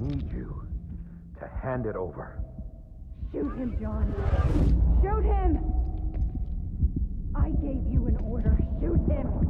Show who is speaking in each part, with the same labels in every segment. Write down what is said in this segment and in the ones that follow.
Speaker 1: need you to hand it over.
Speaker 2: Shoot him, John. Shoot him! I gave you an order. Shoot him!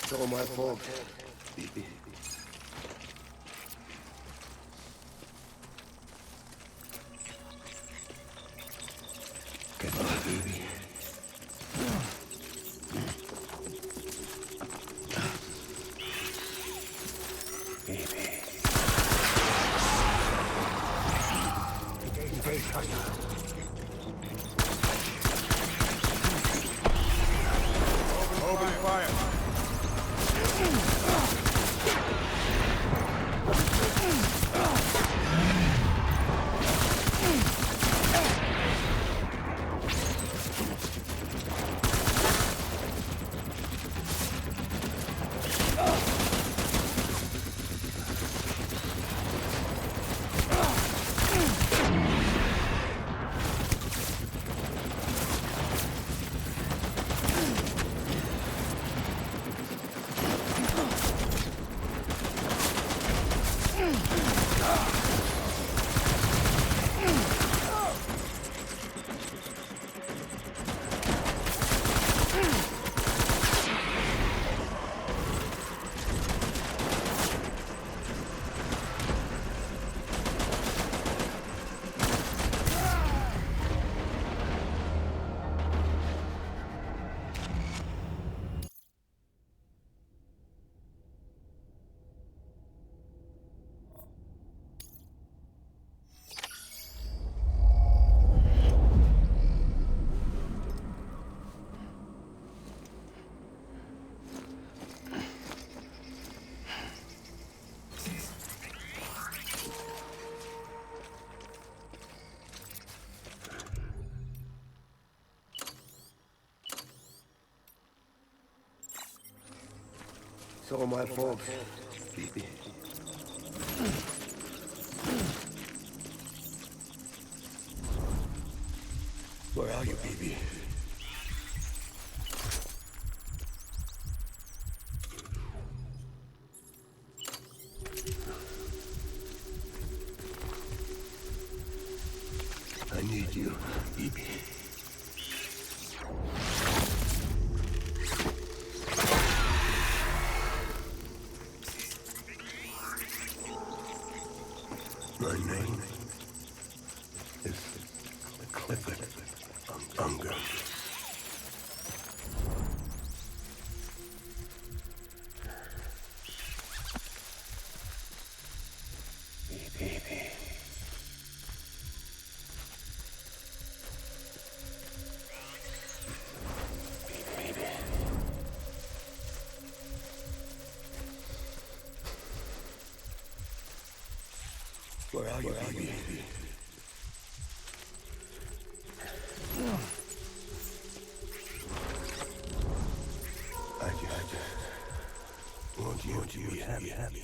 Speaker 3: It's all my fault, baby. Come on, baby.
Speaker 1: Open fire.
Speaker 3: It's all my fault, baby. Where are you, baby? I need you, baby. My name is Clifford Unger. Baby. Baby. Where are you, baby? I just want you to be happy.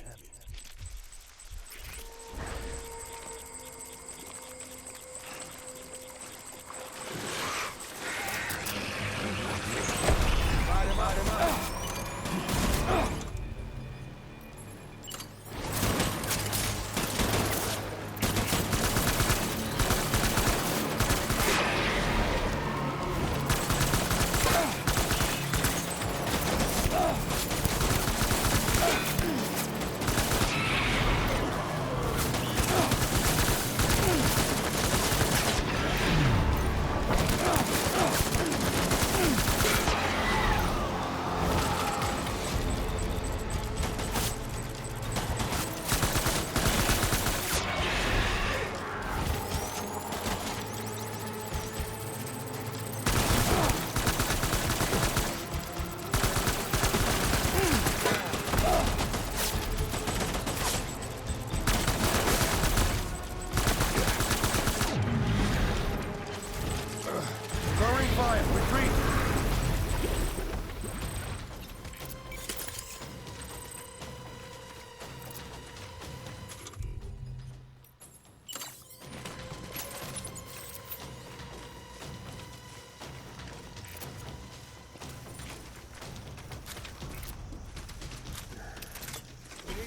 Speaker 1: Throwing fire. Retreat.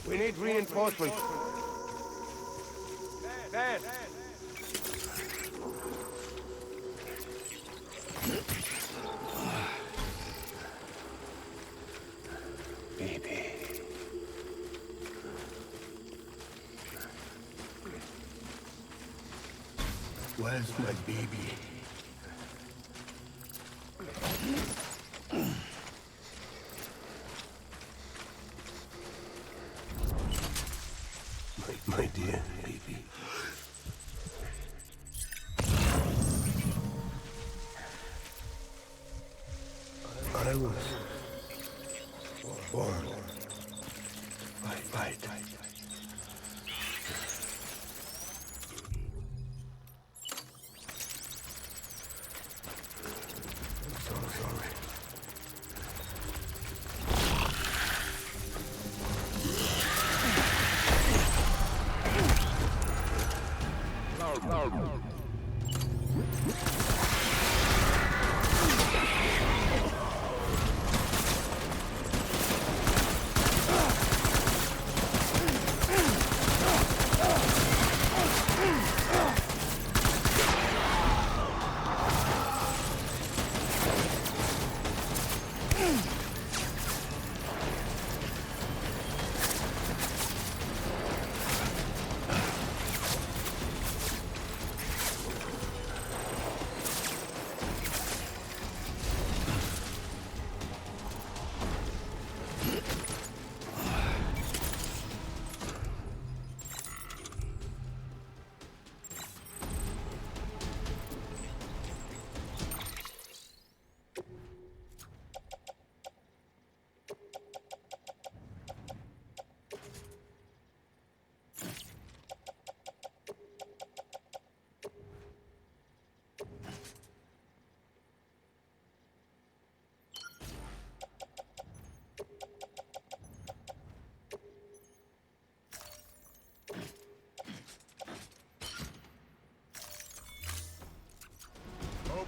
Speaker 3: We need reinforcements.
Speaker 1: Dad.
Speaker 3: Where's my baby? My dear baby. I was born by fight. I'm so sorry.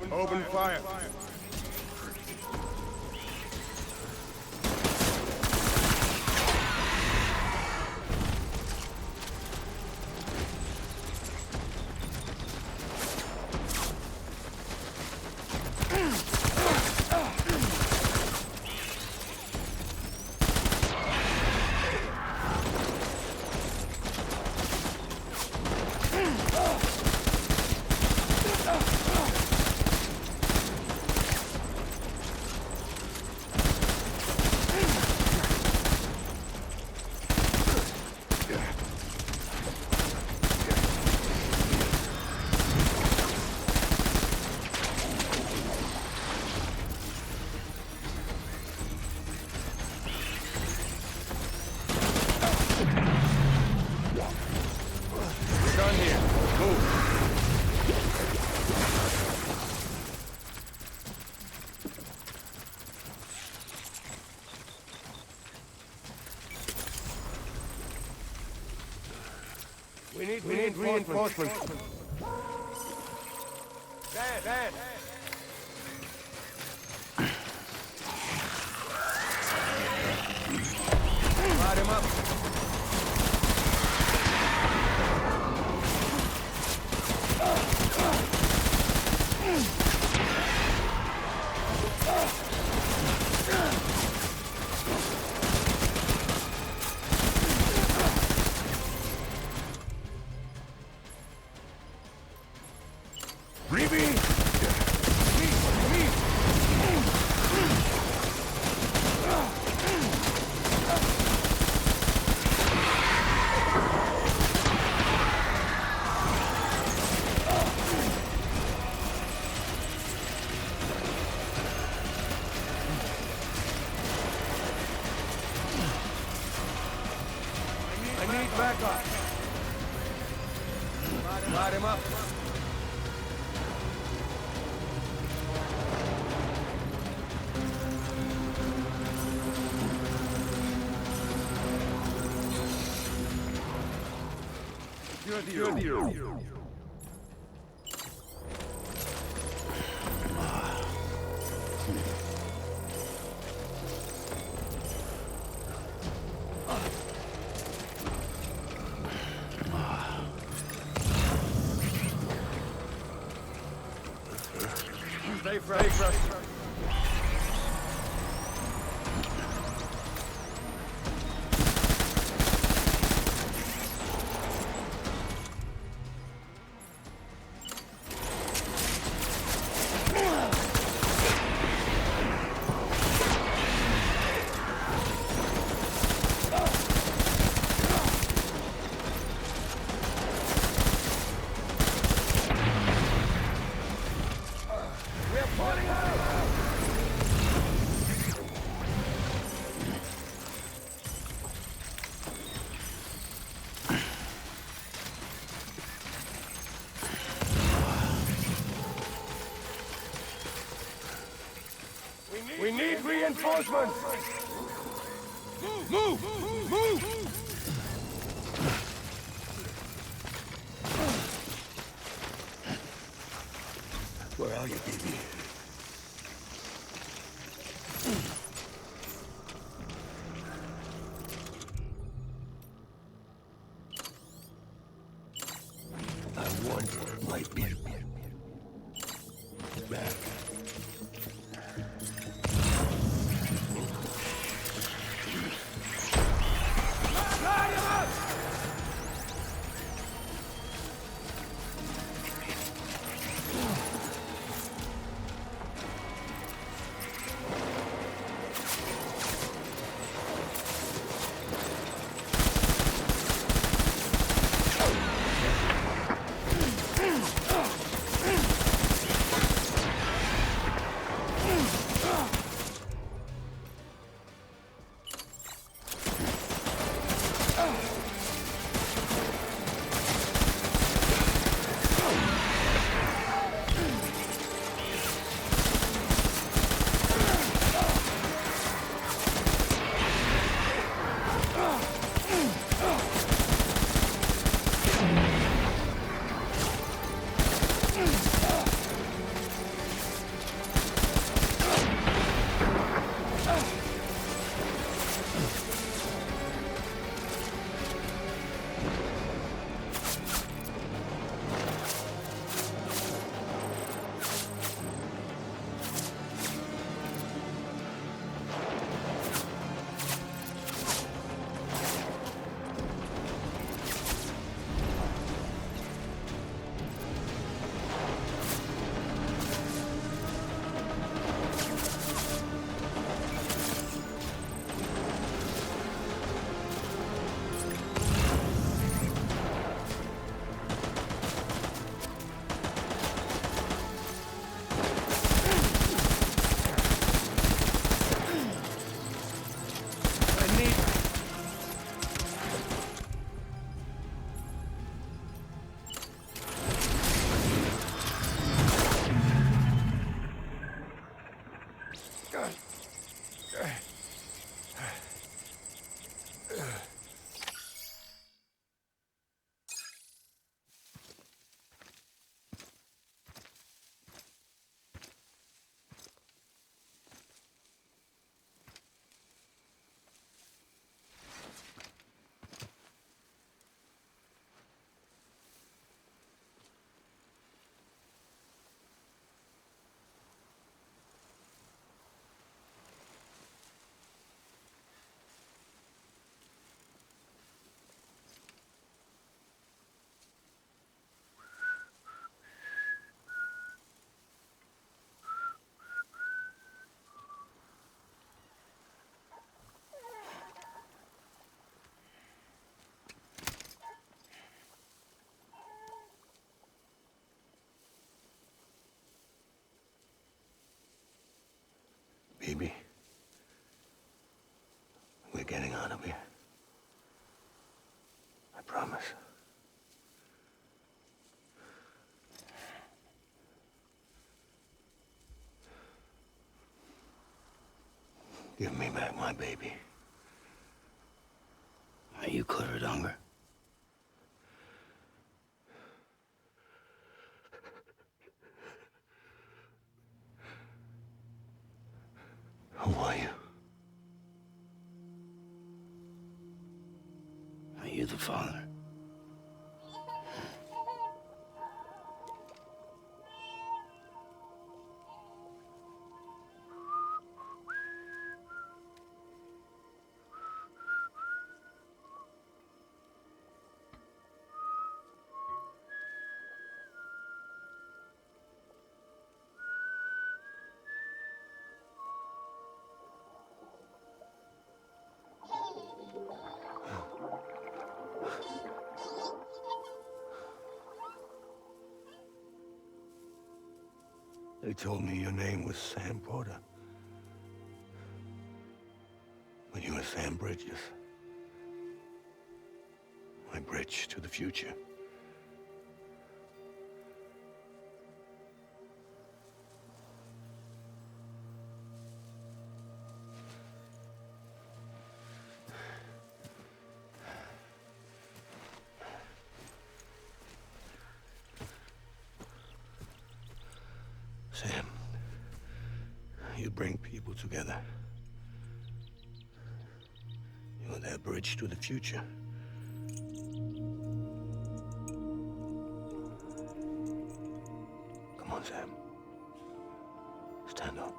Speaker 3: Open fire. We need reinforcements. Dad! Light him up. Back up. Light him up. Good. Stay fresh. We need reinforcements! Move! Move!
Speaker 4: Where are you, baby? I want my baby back.
Speaker 3: Light him up!
Speaker 4: Baby, we're getting out of here. I promise. Give me back my baby. Are you Clifford Unger? Who are you? Are you the father? They told me your name was Sam Porter. But you were Sam Bridges. My bridge to the future. Sam, you bring people together. You're their bridge to the future. Come on, Sam. Stand up.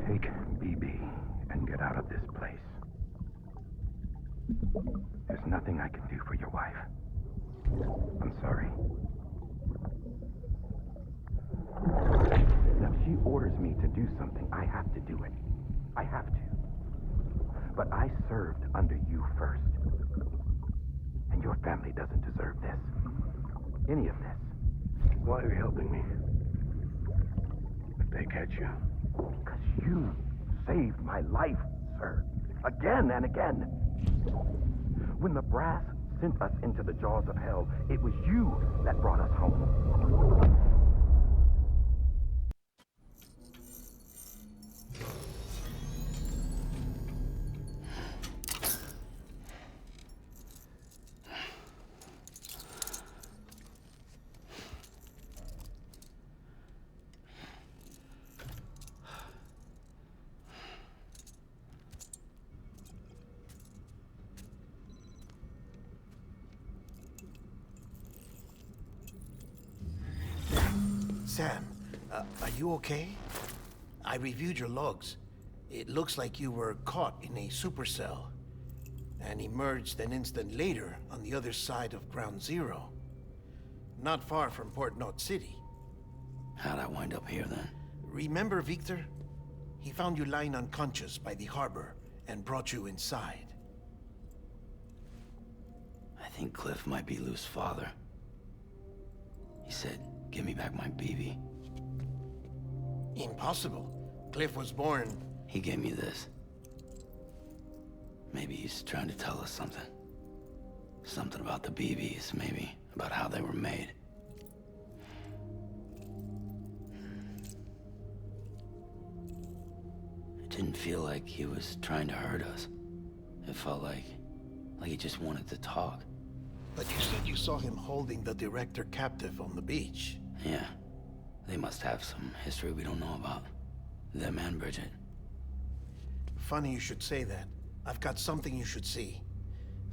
Speaker 1: Take BB and get out of this place. There's nothing I can do for your wife. I'm sorry. Now, if she orders me to do something, I have to do it. I have to. But I served under you first. And your family doesn't deserve this. Any of this.
Speaker 4: Why are you helping me? If they catch you.
Speaker 1: Because you saved my life, sir. Again and again. When the brass sent us into the jaws of hell, it was you that brought us home.
Speaker 5: Sam, are you okay? I reviewed your logs. It looks like you were caught in a supercell and emerged an instant later on the other side of Ground Zero. Not far from Port Knot City.
Speaker 6: How'd I wind up here then?
Speaker 5: Remember Victor? He found you lying unconscious by the harbor and brought you inside.
Speaker 6: I think Cliff might be Lou's father. He said, give me back my BB.
Speaker 5: Impossible. Cliff was born...
Speaker 6: He gave me this. Maybe he's trying to tell us something. Something about the BBs, maybe. About how they were made. It didn't feel like he was trying to hurt us. It felt like he just wanted to talk.
Speaker 5: But you said you saw him holding the director captive on the beach.
Speaker 6: Yeah. They must have some history we don't know about. Them and Bridget.
Speaker 5: Funny you should say that. I've got something you should see.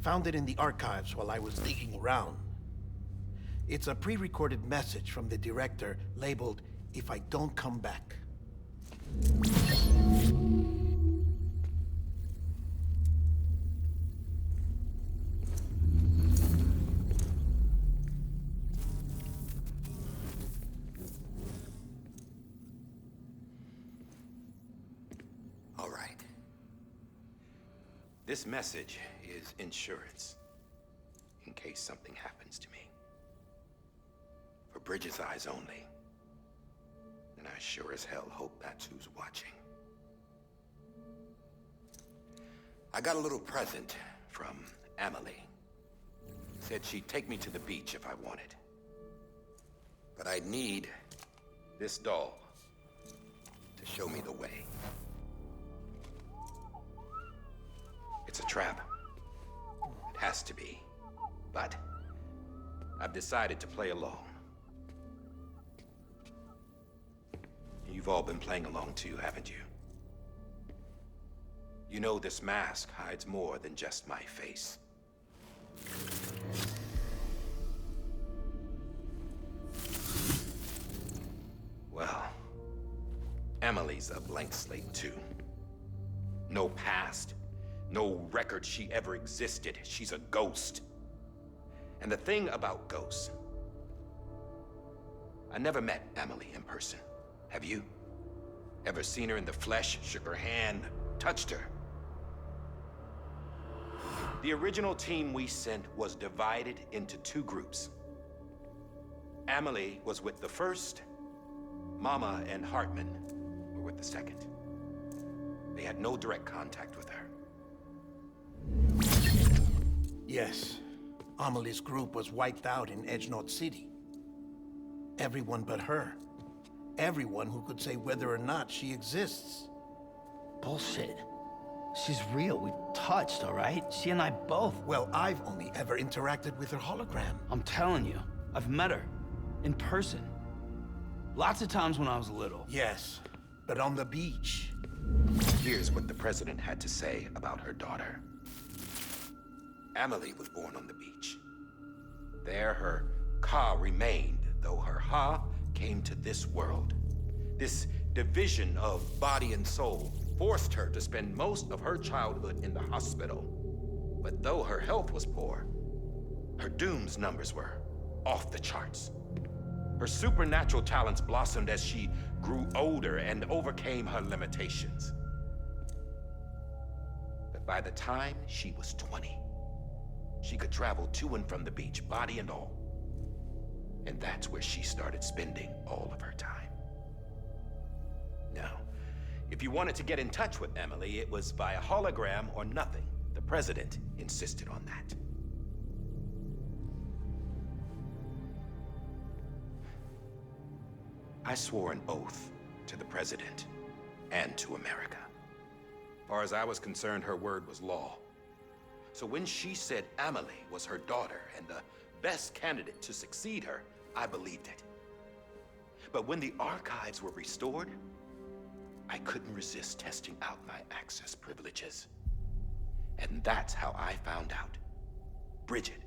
Speaker 5: Found it in the archives while I was digging around. It's a pre-recorded message from the director labeled, "If I don't come back."
Speaker 7: All right. This message is insurance, in case something happens to me. For Bridget's eyes only. And I sure as hell hope that's who's watching. I got a little present from Amelie. Said she'd take me to the beach if I wanted. But I'd need this doll to show me the way. It's a trap. It has to be. But I've decided to play along. You've all been playing along too, haven't you? You know this mask hides more than just my face. Well, Amelie's a blank slate too. No past, no record she ever existed. She's a ghost. And the thing about ghosts, I never met Amelie in person. Have you? Ever seen her in the flesh, shook her hand, touched her? The original team we sent was divided into two groups. Amelie was with the first, Mama and Hartman were with the second. They had no direct contact with her.
Speaker 5: Yes, Amelie's group was wiped out in Edgenorth City. Everyone but her. Everyone who could say whether or not she exists.
Speaker 6: Bullshit. She's real. We've touched, all right? She and I both.
Speaker 5: Well, I've only ever interacted with her hologram.
Speaker 6: I'm telling you, I've met her. In person. Lots of times when I was little.
Speaker 5: Yes, but on the beach.
Speaker 7: Here's what the president had to say about her daughter. Amelie was born on the beach. There her Ka remained, though her Ha came to this world. This division of body and soul forced her to spend most of her childhood in the hospital. But though her health was poor, her Doom's numbers were off the charts. Her supernatural talents blossomed as she grew older and overcame her limitations. But by the time she was 20, she could travel to and from the beach, body and all. And that's where she started spending all of her time. Now, if you wanted to get in touch with Amelie, it was via hologram or nothing. The president insisted on that. I swore an oath to the president and to America. As far as I was concerned, her word was law. So when she said Amelie was her daughter and the best candidate to succeed her, I believed it. But when the archives were restored, I couldn't resist testing out my access privileges. And that's how I found out Bridget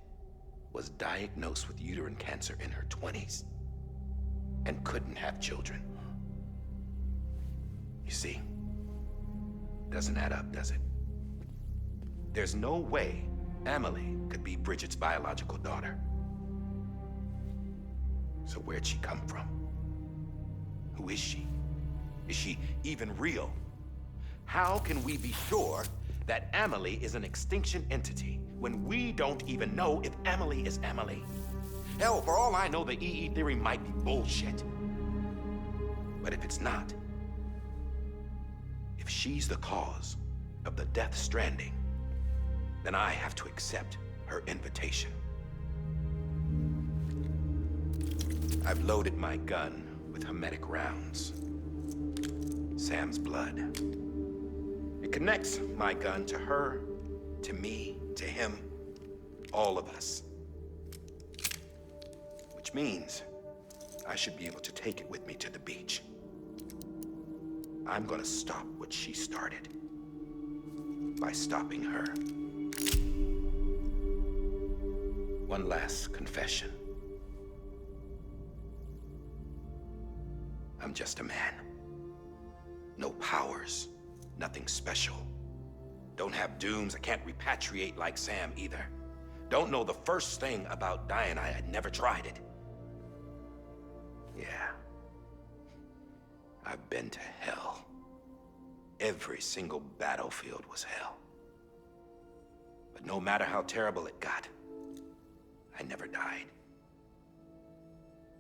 Speaker 7: was diagnosed with uterine cancer in her 20s and couldn't have children. You see, doesn't add up, does it? There's no way Amelie could be Bridget's biological daughter. So where'd she come from? Who is she? Is she even real? How can we be sure that Amelie is an extinction entity when we don't even know if Amelie is Amelie? Hell, for all I know, the EE theory might be bullshit. But if it's not, if she's the cause of the death stranding, then I have to accept her invitation. I've loaded my gun with hermetic rounds. Sam's blood. It connects my gun to her, to me, to him, all of us. Which means I should be able to take it with me to the beach. I'm gonna stop what she started by stopping her. One last confession. I'm just a man. No powers, nothing special. Don't have dooms, I can't repatriate like Sam either. Don't know the first thing about dying, I had never tried it. Yeah. I've been to hell. Every single battlefield was hell. But no matter how terrible it got, I never died.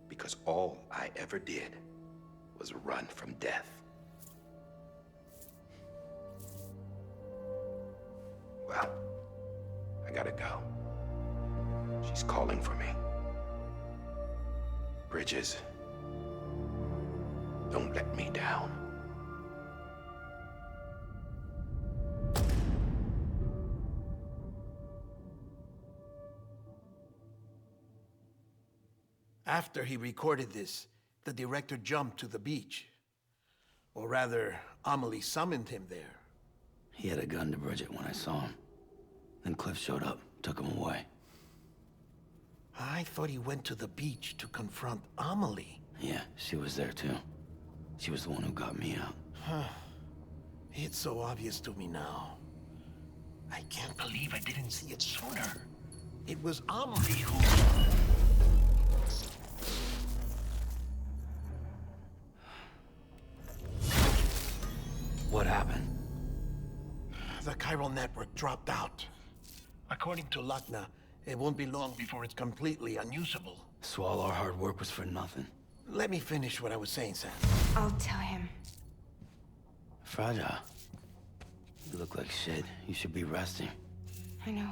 Speaker 7: Because all I ever did was run from death. Well, I gotta go. She's calling for me. Bridges, don't let me down.
Speaker 5: After he recorded this, the director jumped to the beach. Or rather, Amelie summoned him there.
Speaker 6: He had a gun to Bridget when I saw him. Then Cliff showed up, took him away.
Speaker 5: I thought he went to the beach to confront Amelie.
Speaker 6: Yeah, she was there too. She was the one who got me out.
Speaker 5: It's so obvious to me now. I can't believe I didn't see it sooner. It was Amelie who...
Speaker 6: What happened?
Speaker 5: The chiral network dropped out. According to Lakna, it won't be long before it's completely unusable.
Speaker 6: So all our hard work was for nothing.
Speaker 5: Let me finish what I was saying, Sam.
Speaker 2: I'll tell him.
Speaker 6: Fragile. You look like shit. You should be resting.
Speaker 2: I know.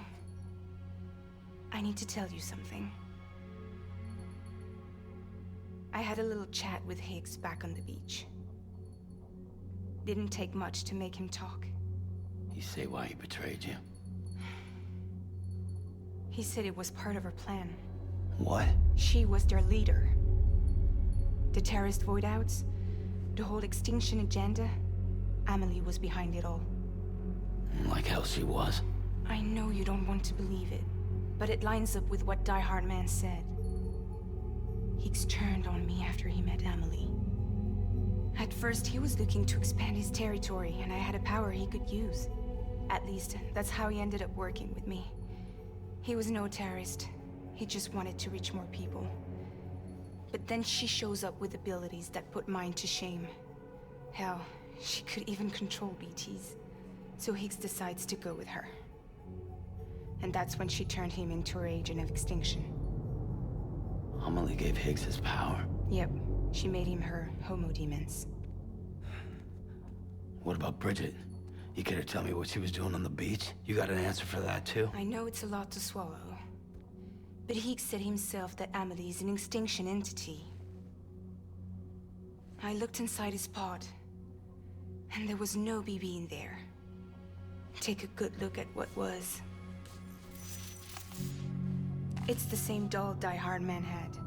Speaker 2: I need to tell you something. I had a little chat with Higgs back on the beach. Didn't take much to make him talk.
Speaker 6: You say why he betrayed you?
Speaker 2: He said it was part of her plan.
Speaker 6: What?
Speaker 2: She was their leader. The terrorist void-outs, the whole extinction agenda, Amelie was behind it all.
Speaker 6: Like hell she was.
Speaker 2: I know you don't want to believe it, but it lines up with what Die Hard Man said. Higgs turned on me after he met Amelie. At first, he was looking to expand his territory, and I had a power he could use. At least, that's how he ended up working with me. He was no terrorist. He just wanted to reach more people. But then she shows up with abilities that put mine to shame. Hell, she could even control BTs. So Higgs decides to go with her. And that's when she turned him into her agent of extinction.
Speaker 6: Amelie gave Higgs his power.
Speaker 2: Yep, she made him her homo demons.
Speaker 6: What about Bridget? You care to tell me what she was doing on the beach? You got an answer for that too?
Speaker 2: I know it's a lot to swallow. But Higgs said himself that Amelie is an extinction entity. I looked inside his pod, and there was no BB in there. Take a good look at what was. It's the same doll Die Hard Man had.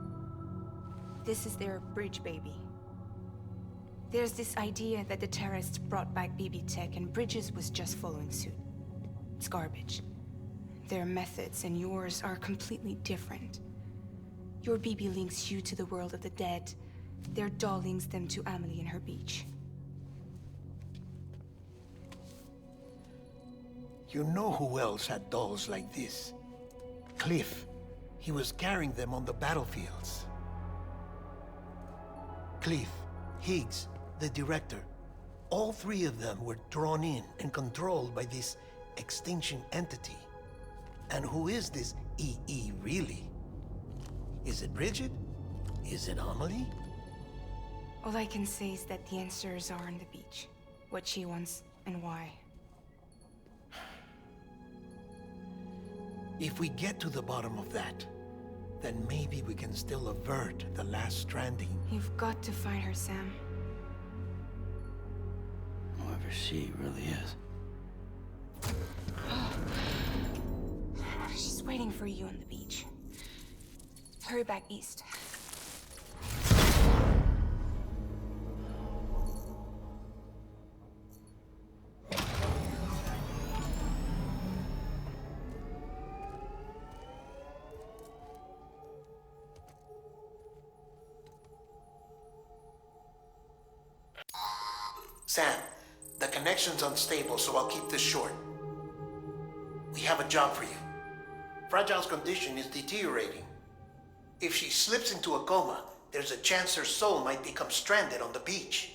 Speaker 2: This is their bridge baby. There's this idea that the terrorists brought back BB tech and Bridges was just following suit. It's garbage. Their methods and yours are completely different. Your BB links you to the world of the dead. Their doll links them to Amelie and her beach.
Speaker 5: You know who else had dolls like this? Cliff. He was carrying them on the battlefields. Cliff, Higgs, the director. All three of them were drawn in and controlled by this extinction entity. And who is this EE really? Is it Bridget? Is it Amelie?
Speaker 2: All I can say is that the answers are on the beach. What she wants and why.
Speaker 5: If we get to the bottom of that, then maybe we can still avert the last stranding.
Speaker 2: You've got to find her, Sam.
Speaker 6: Whoever she really is.
Speaker 2: She's waiting for you on the beach. Hurry back east.
Speaker 5: Sam, the connection's unstable, so I'll keep this short. We have a job for you. Fragile's condition is deteriorating. If she slips into a coma, there's a chance her soul might become stranded on the beach.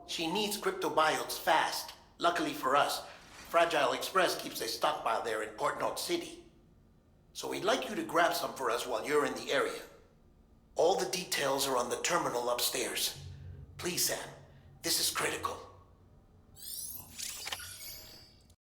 Speaker 5: She needs cryptobiotes fast. Luckily for us, Fragile Express keeps a stockpile there in Port North City. So we'd like you to grab some for us while you're in the area. All the details are on the terminal upstairs. Please, Sam, this is critical.